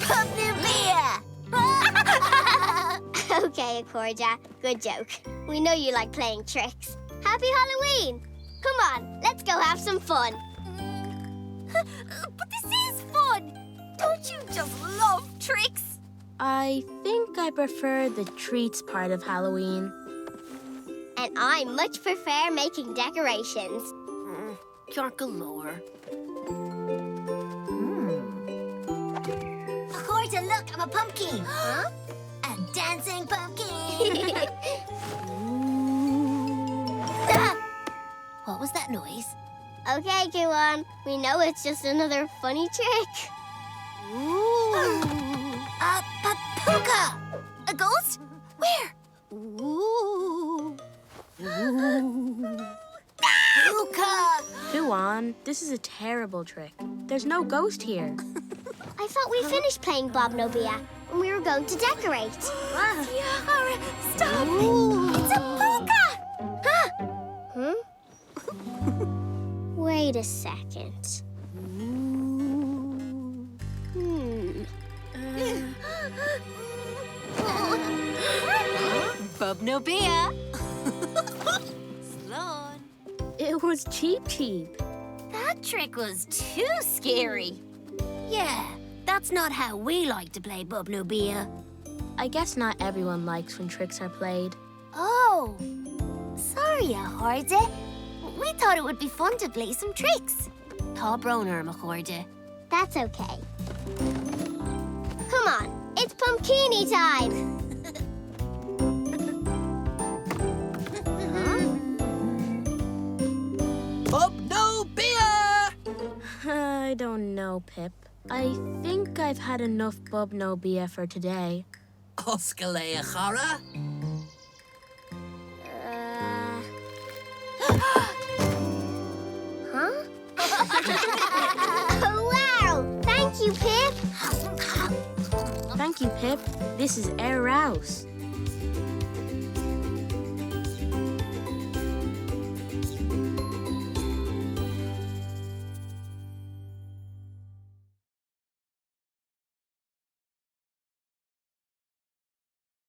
Bubnubia! Okay, Acordia, good joke. We know you like playing tricks. Happy Halloween! Come on, let's go have some fun. But this is fun! Don't you just love tricks? I think I prefer the treats part of Halloween. And I much prefer making decorations. You're galore. Acordia, look, I'm a pumpkin. Huh? A dancing pumpkin. What was that noise? Okay, Guan, we know it's just another funny trick. Ooh. A papuka! A ghost? Where? Ooh. Papuka! Guan, this is a terrible trick. There's no ghost here. I thought we finished playing Bob Nobia and we were going to decorate. Tiara, stop! It's a puka! Huh? Wait a second. Bob Nobia. Sloan. It was cheap. That trick was too scary. Yeah, that's not how we like to play Bob Nobia. I guess not everyone likes when tricks are played. Oh, sorry, Acordia. We thought it would be fun to play some tricks. Tá Broner, Acordia. That's okay. Come on, it's Puimcini time. Bob no beer! I don't know, Pip. I think I've had enough Bob No Beer for today. Oscalea Chara? Huh? Oh, wow! Thank you, Pip. Thank you, Pip. This is our house.